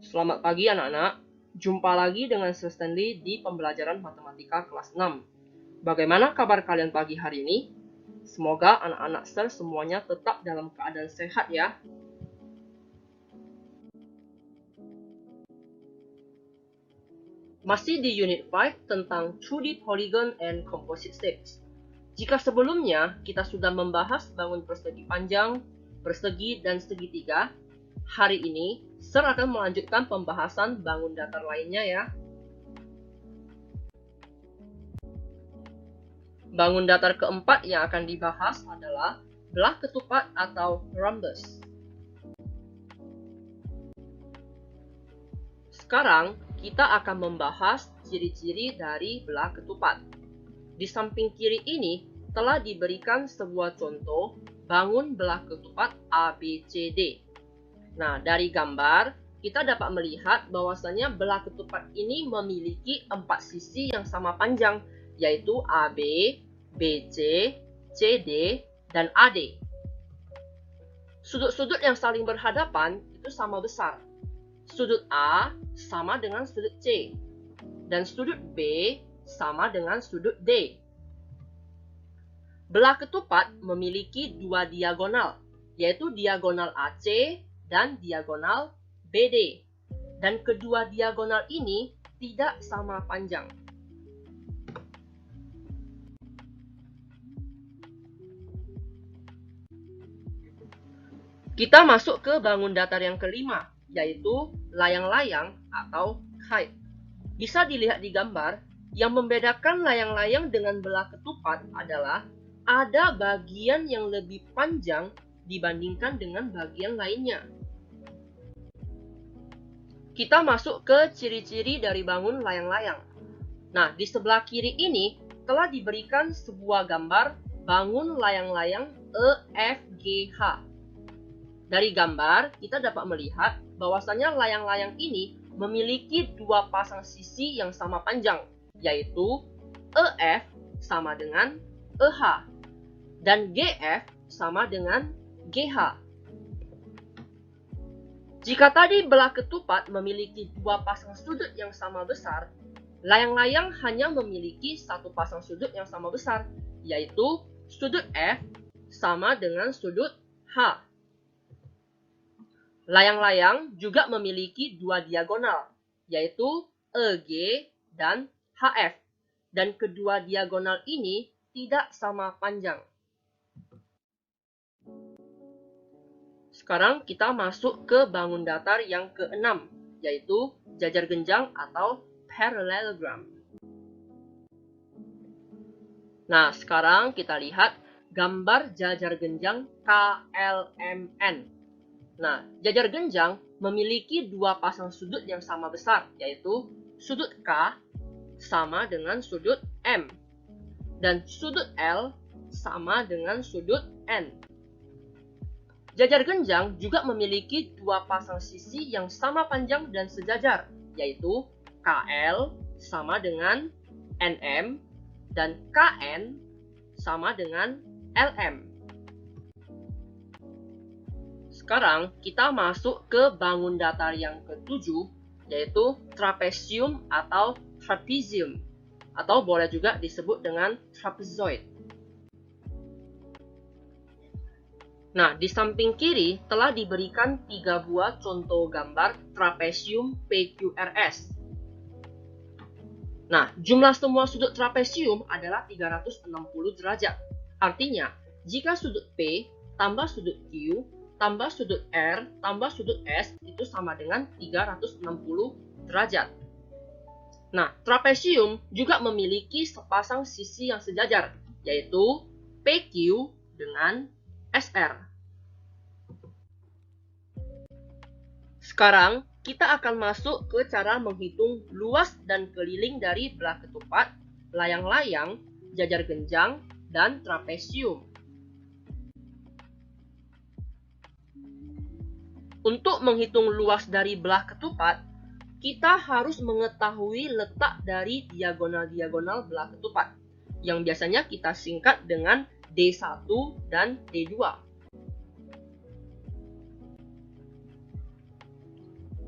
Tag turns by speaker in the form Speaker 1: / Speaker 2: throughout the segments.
Speaker 1: Selamat pagi anak-anak, jumpa lagi dengan Sir Stanley di pembelajaran matematika kelas 6. Bagaimana kabar kalian pagi hari ini? Semoga anak-anak Sir semuanya tetap dalam keadaan sehat ya. Masih di Unit 5 tentang 2D Polygon and Composite Shapes. Jika sebelumnya kita sudah membahas bangun persegi panjang, persegi, dan segitiga, hari ini Sir akan melanjutkan pembahasan bangun datar lainnya ya. Bangun datar keempat yang akan dibahas adalah belah ketupat atau rhombus. Sekarang kita akan membahas ciri-ciri dari belah ketupat. Di samping kiri ini telah diberikan sebuah contoh bangun belah ketupat ABCD. Nah, dari gambar kita dapat melihat bahwasanya belah ketupat ini memiliki 4 sisi yang sama panjang, yaitu AB, BC, CD, dan AD. Sudut-sudut yang saling berhadapan itu sama besar. Sudut A sama dengan sudut C, dan sudut B sama dengan sudut D. Belah ketupat memiliki dua diagonal, yaitu diagonal AC dan diagonal BD. Dan kedua diagonal ini tidak sama panjang. Kita masuk ke bangun datar yang kelima, yaitu layang-layang atau kite. Bisa dilihat di gambar, yang membedakan layang-layang dengan belah ketupat adalah ada bagian yang lebih panjang dibandingkan dengan bagian lainnya. Kita masuk ke ciri-ciri dari bangun layang-layang. Nah, di sebelah kiri ini telah diberikan sebuah gambar bangun layang-layang EFGH. Dari gambar, kita dapat melihat bahwasanya layang-layang ini memiliki dua pasang sisi yang sama panjang, yaitu EF sama dengan EH, dan GF sama dengan GH. Jika tadi belah ketupat memiliki dua pasang sudut yang sama besar, layang-layang hanya memiliki satu pasang sudut yang sama besar, yaitu sudut F sama dengan sudut H. Layang-layang juga memiliki dua diagonal, yaitu EG dan HF, dan kedua diagonal ini tidak sama panjang. Sekarang kita masuk ke bangun datar yang keenam, yaitu jajar genjang atau parallelogram. Nah, sekarang kita lihat gambar jajar genjang KLMN. Nah, jajar genjang memiliki dua pasang sudut yang sama besar, yaitu sudut K sama dengan sudut M, dan sudut L sama dengan sudut N. Jajar genjang juga memiliki dua pasang sisi yang sama panjang dan sejajar, yaitu KL sama dengan NM, dan KN sama dengan LM. Sekarang kita masuk ke bangun datar yang ketujuh, yaitu trapesium atau trapezium, atau boleh juga disebut dengan trapezoid. Nah, di samping kiri telah diberikan 3 buah contoh gambar trapesium PQRS. Nah, jumlah semua sudut trapesium adalah 360 derajat. Artinya, jika sudut P tambah sudut Q tambah sudut R, tambah sudut S, itu sama dengan 360 derajat. Nah, trapesium juga memiliki sepasang sisi yang sejajar, yaitu PQ dengan SR. Sekarang, kita akan masuk ke cara menghitung luas dan keliling dari belah ketupat, layang-layang, jajar genjang, dan trapesium. Untuk menghitung luas dari belah ketupat, kita harus mengetahui letak dari diagonal-diagonal belah ketupat, yang biasanya kita singkat dengan D1 dan D2.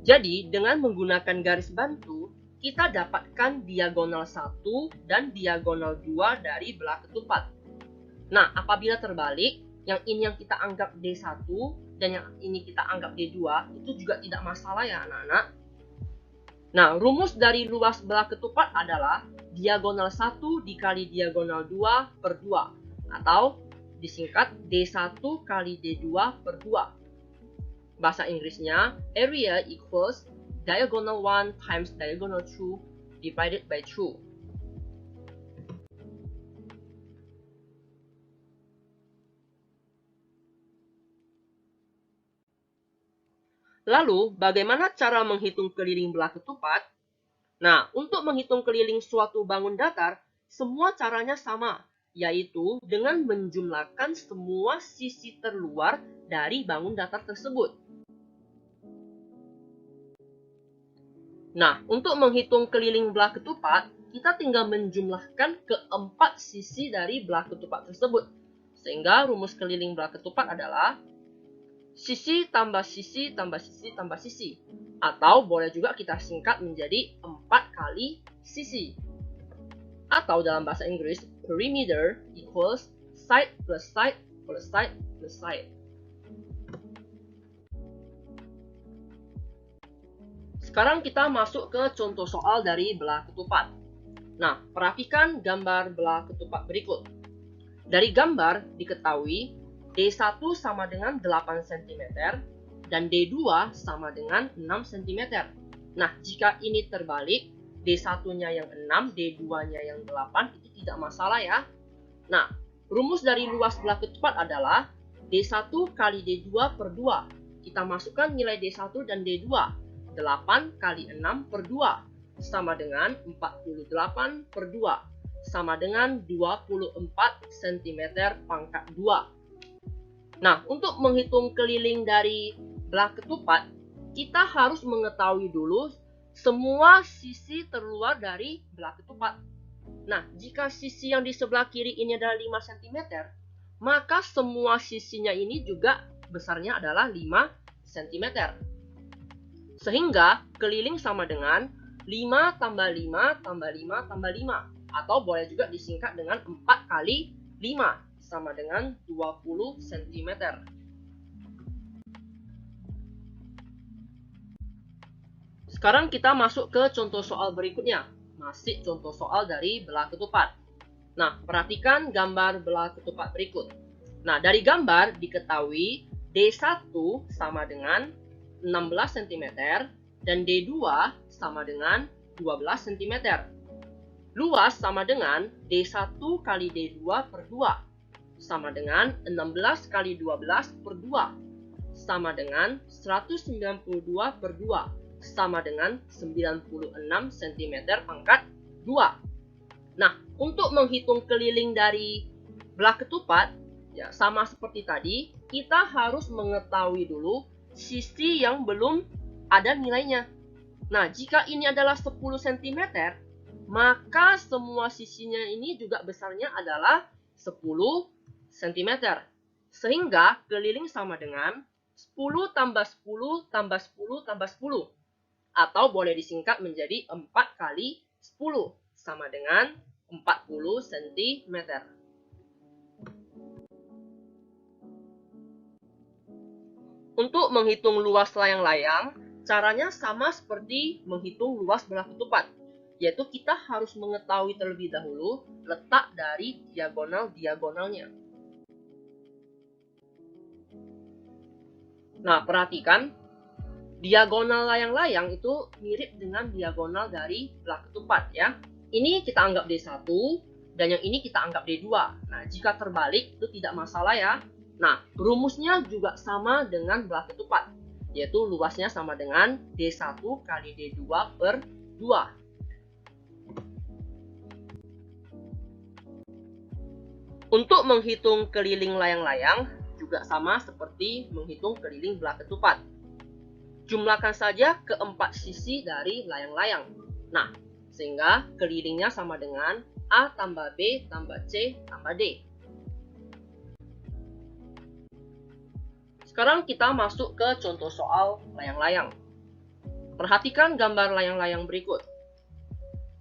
Speaker 1: Jadi, dengan menggunakan garis bantu, kita dapatkan diagonal 1 dan diagonal 2 dari belah ketupat. Nah, apabila terbalik, yang ini yang kita anggap D1 dan yang ini kita anggap D2, itu juga tidak masalah ya anak-anak. Nah, rumus dari luas belah ketupat adalah diagonal 1 dikali diagonal 2 per 2, atau disingkat D1 kali D2 per 2. Bahasa Inggrisnya, area equals diagonal 1 times diagonal 2 divided by 2. Lalu, bagaimana cara menghitung keliling belah ketupat? Nah, untuk menghitung keliling suatu bangun datar, semua caranya sama, yaitu dengan menjumlahkan semua sisi terluar dari bangun datar tersebut. Nah, untuk menghitung keliling belah ketupat, kita tinggal menjumlahkan keempat sisi dari belah ketupat tersebut. Sehingga rumus keliling belah ketupat adalah sisi tambah sisi tambah sisi tambah sisi. Atau boleh juga kita singkat menjadi 4 kali sisi. Atau dalam bahasa Inggris, perimeter equals side plus side plus side plus side. Sekarang kita masuk ke contoh soal dari belah ketupat. Nah, perhatikan gambar belah ketupat berikut. Dari gambar diketahui D1 sama dengan 8 cm dan D2 sama dengan 6 cm. Nah, jika ini terbalik, D1-nya yang 6, D2-nya yang 8, itu tidak masalah ya. Nah, rumus dari luas belah ketupat adalah D1 kali D2 per 2. Kita masukkan nilai D1 dan D2. 8 kali 6 per 2 sama dengan 48 per 2 sama dengan 24 cm pangkat 2. Nah, untuk menghitung keliling dari belah ketupat, kita harus mengetahui dulu semua sisi terluar dari belah ketupat. Nah, jika sisi yang di sebelah kiri ini adalah 5 cm, maka semua sisinya ini juga besarnya adalah 5 cm. Sehingga keliling sama dengan 5 tambah 5 tambah 5 tambah 5. Atau boleh juga disingkat dengan 4 kali 5 sama dengan 20 cm. Sekarang kita masuk ke contoh soal berikutnya. Masih contoh soal dari belah ketupat. Nah, perhatikan gambar belah ketupat berikut. Nah, dari gambar diketahui D1 sama dengan 16 cm dan D2 sama dengan 12 cm. Luas sama dengan D1 kali D2 per 2 sama dengan 16 kali 12 per 2 sama dengan 192 per 2 sama dengan 96 cm pangkat 2. Nah, untuk menghitung keliling dari belah ketupat, ya sama seperti tadi, kita harus mengetahui dulu sisi yang belum ada nilainya. Nah, jika ini adalah 10 cm, maka semua sisinya ini juga besarnya adalah 10 cm. Sehingga keliling sama dengan 10 tambah 10 tambah 10 tambah 10. Atau boleh disingkat menjadi 4 kali 10 sama dengan 40 cm. Untuk menghitung luas layang-layang, caranya sama seperti menghitung luas belah ketupat, yaitu kita harus mengetahui terlebih dahulu letak dari diagonal-diagonalnya. Nah, perhatikan, diagonal layang-layang itu mirip dengan diagonal dari belah ketupat ya. Ini kita anggap D1 dan yang ini kita anggap D2. Nah, jika terbalik itu tidak masalah ya. Nah, rumusnya juga sama dengan belah ketupat, yaitu luasnya sama dengan D1 kali D2 per 2. Untuk menghitung keliling layang-layang juga sama seperti menghitung keliling belah ketupat. Jumlahkan saja keempat sisi dari layang-layang. Nah, sehingga kelilingnya sama dengan A tambah B tambah C tambah D. Sekarang kita masuk ke contoh soal layang-layang. Perhatikan gambar layang-layang berikut.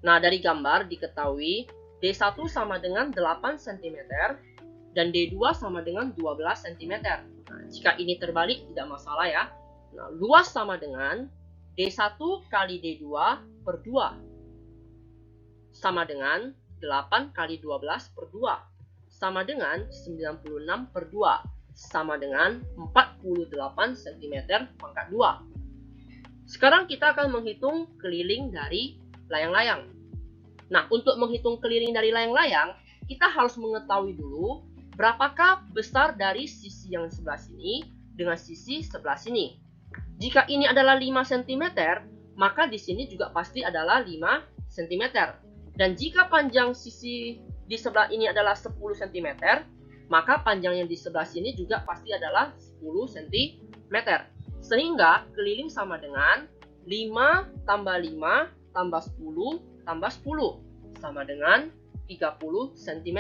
Speaker 1: Nah, dari gambar diketahui D1 sama dengan 8 cm dan D2 sama dengan 12 cm. Nah, jika ini terbalik tidak masalah ya. Nah, luas sama dengan D1 kali D2 per 2 sama dengan 8 kali 12 per 2 sama dengan 96 per 2 sama dengan 48 cm pangkat 2. Sekarang kita akan menghitung keliling dari layang-layang. Nah, untuk menghitung keliling dari layang-layang, kita harus mengetahui dulu berapakah besar dari sisi yang sebelah sini dengan sisi sebelah sini. Jika ini adalah 5 cm, maka di sini juga pasti adalah 5 cm. Dan jika panjang sisi di sebelah ini adalah 10 cm, maka panjang yang di sebelah sini juga pasti adalah 10 cm. Sehingga keliling sama dengan 5 tambah 5 tambah 10 tambah 10 sama dengan 30 cm.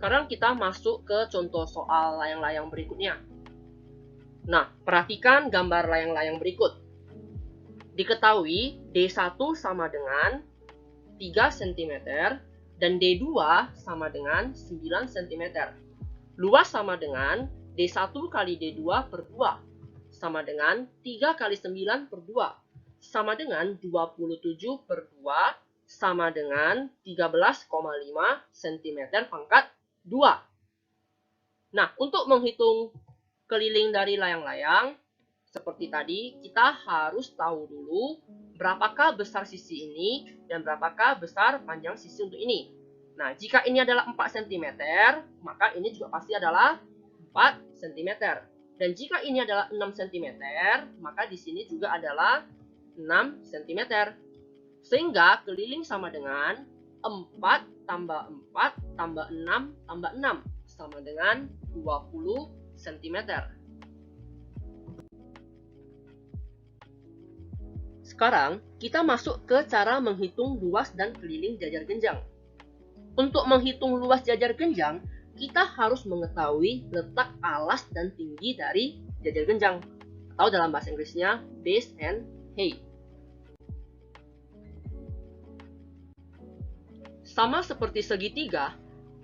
Speaker 1: Sekarang kita masuk ke contoh soal layang-layang berikutnya. Nah, perhatikan gambar layang-layang berikut. Diketahui D1 sama dengan 3 cm dan D2 sama dengan 9 cm. Luas sama dengan D1 kali D2 per 2 sama dengan 3 kali 9 per 2 sama dengan 27 per 2 sama dengan 13,5 cm pangkat 2. Nah, untuk menghitung keliling dari layang-layang, seperti tadi, kita harus tahu dulu berapakah besar sisi ini dan berapakah besar panjang sisi untuk ini. Nah, jika ini adalah 4 cm, maka ini juga pasti adalah 4 cm. Dan jika ini adalah 6 cm, maka di sini juga adalah 6 cm. Sehingga keliling sama dengan 4 tambah 4 tambah 6 tambah 6 sama dengan 20 cm. Sekarang, kita masuk ke cara menghitung luas dan keliling jajar genjang. Untuk menghitung luas jajar genjang, kita harus mengetahui letak alas dan tinggi dari jajar genjang, atau dalam bahasa Inggrisnya base and height. Sama seperti segitiga,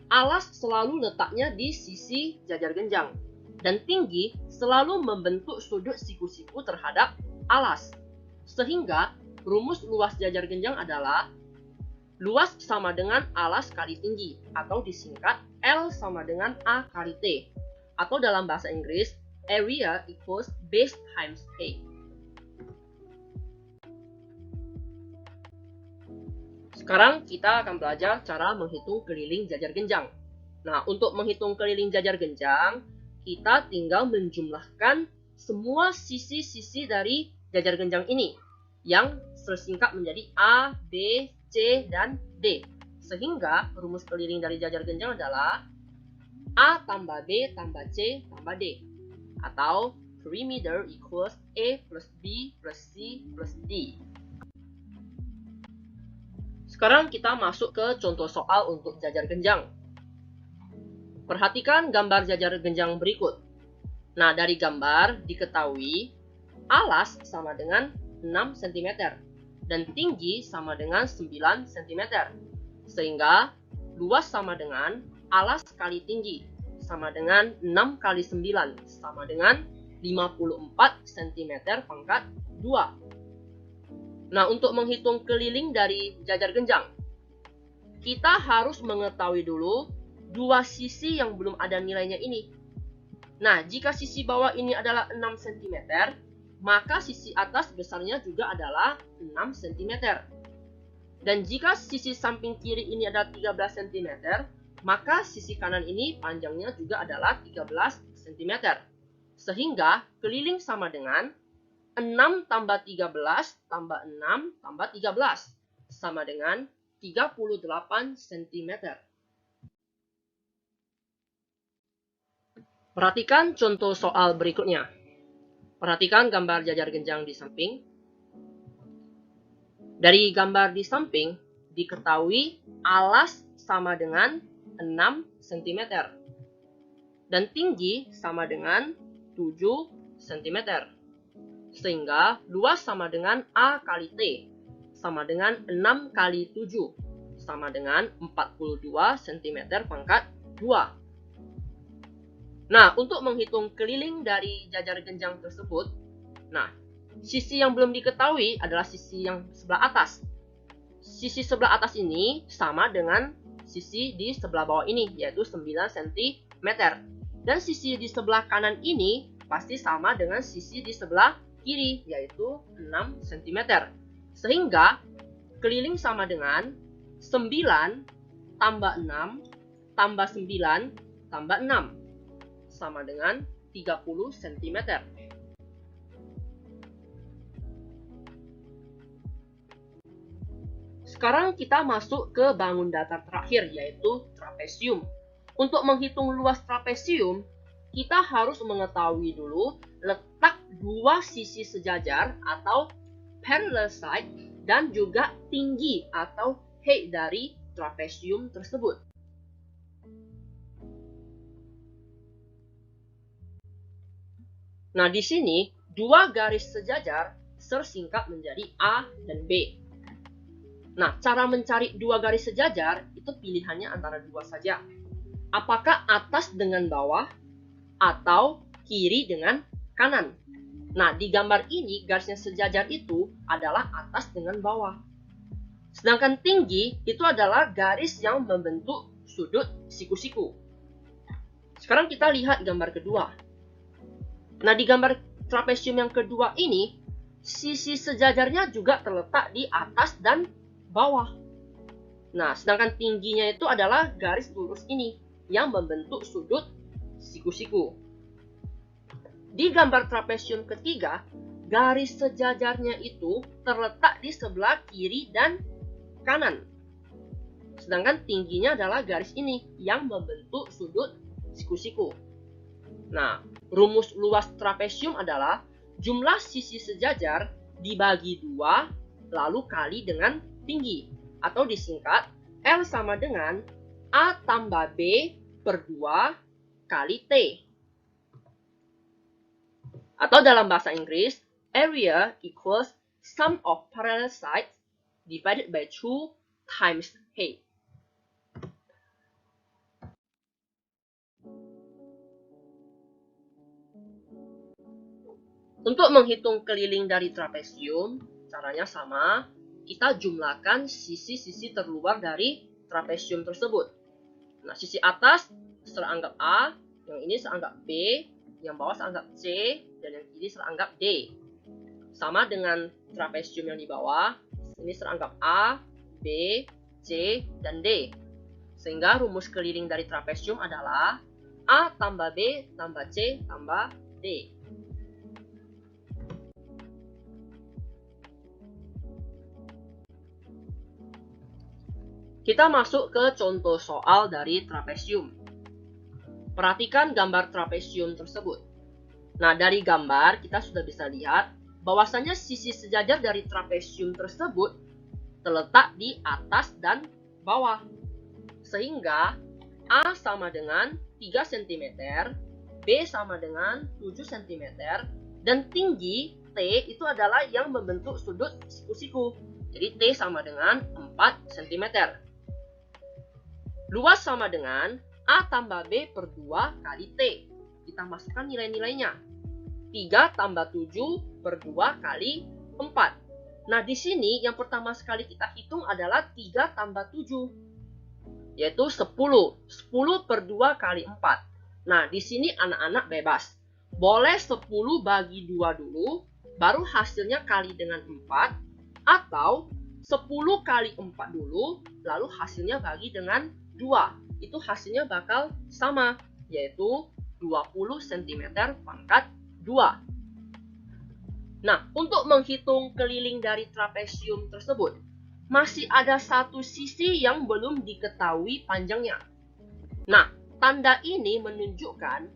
Speaker 1: alas selalu letaknya di sisi jajar genjang, dan tinggi selalu membentuk sudut siku-siku terhadap alas. Sehingga rumus luas jajar genjang adalah luas sama dengan alas kali tinggi, atau disingkat L sama dengan A kali T, atau dalam bahasa Inggris area equals base times height. Sekarang kita akan belajar cara menghitung keliling jajar genjang. Nah, untuk menghitung keliling jajar genjang, kita tinggal menjumlahkan semua sisi-sisi dari jajar genjang ini yang tersingkat menjadi A, B, C, dan D. Sehingga rumus keliling dari jajar genjang adalah A tambah B tambah C tambah D, atau perimeter equals A plus B plus C plus D. Sekarang kita masuk ke contoh soal untuk jajar genjang. Perhatikan gambar jajar genjang berikut. Nah, dari gambar diketahui alas sama dengan 6 cm dan tinggi sama dengan 9 cm. Sehingga luas sama dengan alas kali tinggi sama dengan 6 kali 9 sama dengan 54 cm pangkat 2. Nah, untuk menghitung keliling dari jajar genjang, kita harus mengetahui dulu dua sisi yang belum ada nilainya ini. Nah, jika sisi bawah ini adalah 6 cm, maka sisi atas besarnya juga adalah 6 cm. Dan jika sisi samping kiri ini adalah 13 cm, maka sisi kanan ini panjangnya juga adalah 13 cm. Sehingga keliling sama dengan 6 tambah 13 tambah 6 tambah 13 sama dengan 38 cm. Perhatikan contoh soal berikutnya. Perhatikan gambar jajar genjang di samping. Dari gambar di samping, diketahui alas sama dengan 6 cm. dan tinggi sama dengan 7 cm. Sehingga luas sama dengan A kali T, sama dengan 6 kali 7, sama dengan 42 cm pangkat 2. Nah, untuk menghitung keliling dari jajar genjang tersebut, nah, sisi yang belum diketahui adalah sisi yang sebelah atas. Sisi sebelah atas ini sama dengan sisi di sebelah bawah ini, yaitu 9 cm. Dan sisi di sebelah kanan ini pasti sama dengan sisi di sebelah kiri, yaitu 6 cm. Sehingga keliling sama dengan 9 tambah 6 tambah 9 tambah 6 sama dengan 30 cm. Sekarang kita masuk ke bangun datar terakhir, yaitu trapesium. Untuk menghitung luas trapesium, kita harus mengetahui dulu letak dua sisi sejajar atau parallel side dan juga tinggi atau height dari trapesium tersebut. Nah, di sini dua garis sejajar tersingkap menjadi A dan B. Nah, cara mencari dua garis sejajar itu pilihannya antara dua saja. Apakah atas dengan bawah atau kiri dengan kanan? Nah, di gambar ini garisnya sejajar itu adalah atas dengan bawah. Sedangkan tinggi itu adalah garis yang membentuk sudut siku-siku. Sekarang kita lihat gambar kedua. Nah, di gambar trapesium yang kedua ini, sisi sejajarnya juga terletak di atas dan bawah. Nah, sedangkan tingginya itu adalah garis lurus ini yang membentuk sudut siku-siku. Di gambar trapesium ketiga, garis sejajarnya itu terletak di sebelah kiri dan kanan. Sedangkan tingginya adalah garis ini yang membentuk sudut siku-siku. Nah, rumus luas trapesium adalah jumlah sisi sejajar dibagi 2 lalu kali dengan tinggi, atau disingkat L sama dengan A tambah B per 2 kali T. Atau dalam bahasa Inggris, area equals sum of parallel sides divided by 2 times height. Untuk menghitung keliling dari trapesium, caranya sama. Kita jumlahkan sisi-sisi terluar dari trapesium tersebut. Nah, sisi atas saya anggap A, yang ini saya anggap B, yang bawah saya anggap C, dan yang kiri saya anggap D. Sama dengan trapesium yang di bawah, ini saya anggap A, B, C, dan D. Sehingga rumus keliling dari trapesium adalah A tambah B tambah C tambah D. Kita masuk ke contoh soal dari trapesium. Perhatikan gambar trapesium tersebut. Nah, dari gambar kita sudah bisa lihat bahwasanya sisi sejajar dari trapesium tersebut terletak di atas dan bawah. Sehingga A sama dengan 3 cm, B sama dengan 7 cm, dan tinggi T itu adalah yang membentuk sudut siku-siku. Jadi T sama dengan 4 cm. Luas sama dengan A tambah B per 2 kali T. Kita masukkan nilai-nilainya. 3 tambah 7 per 2 kali 4. Nah, di sini yang pertama sekali kita hitung adalah 3 tambah 7. Yaitu 10. 10 per 2 kali 4. Nah, di sini anak-anak bebas. Boleh 10 bagi 2 dulu, baru hasilnya kali dengan 4. Atau 10 kali 4 dulu, lalu hasilnya bagi dengan 2. Itu hasilnya bakal sama, yaitu 20 cm pangkat 2. Nah, untuk menghitung keliling dari trapesium tersebut, masih ada satu sisi yang belum diketahui panjangnya. Nah, tanda ini menunjukkan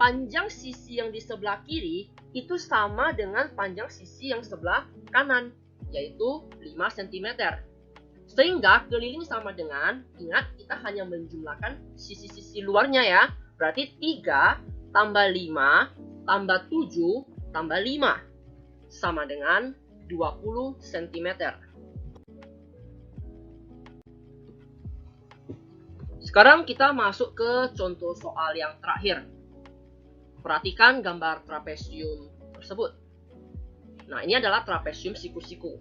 Speaker 1: panjang sisi yang di sebelah kiri itu sama dengan panjang sisi yang sebelah kanan, yaitu 5 cm. Sehingga keliling sama dengan, ingat kita hanya menjumlahkan sisi-sisi luarnya ya, Berarti 3 tambah 5 tambah 7 tambah 5 sama dengan 20 cm. Sekarang kita masuk ke contoh soal yang terakhir. Perhatikan gambar trapesium tersebut. Nah, ini adalah trapesium siku-siku.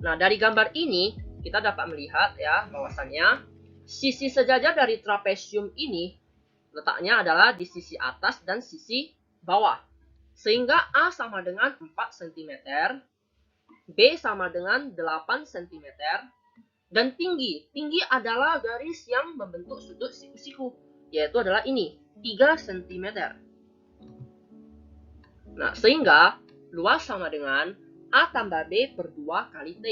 Speaker 1: Nah, dari gambar ini kita dapat melihat ya bahwasannya sisi sejajar dari trapesium ini letaknya adalah di sisi atas dan sisi bawah. Sehingga A sama dengan 4 cm, B sama dengan 8 cm, dan tinggi. Tinggi adalah garis yang membentuk sudut siku-siku, yaitu adalah ini, 3 cm. Nah, sehingga luas sama dengan A tambah B per 2 kali T.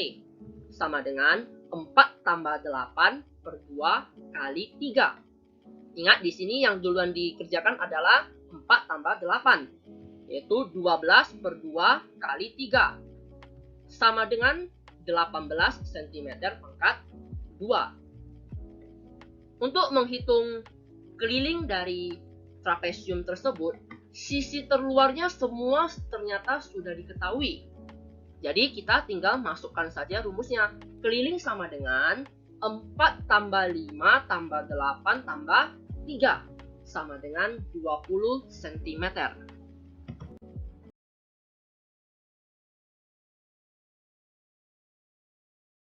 Speaker 1: Sama dengan 4 tambah 8 per 2 kali 3. Ingat, di sini yang duluan dikerjakan adalah 4 tambah 8. Yaitu 12 per 2 kali 3. Sama dengan 18 cm pangkat 2. Untuk menghitung keliling dari trapesium tersebut, sisi terluarnya semua ternyata sudah diketahui. Jadi kita tinggal masukkan saja rumusnya. Keliling sama dengan 4 tambah 5 tambah 8 tambah 3 sama dengan 20 cm.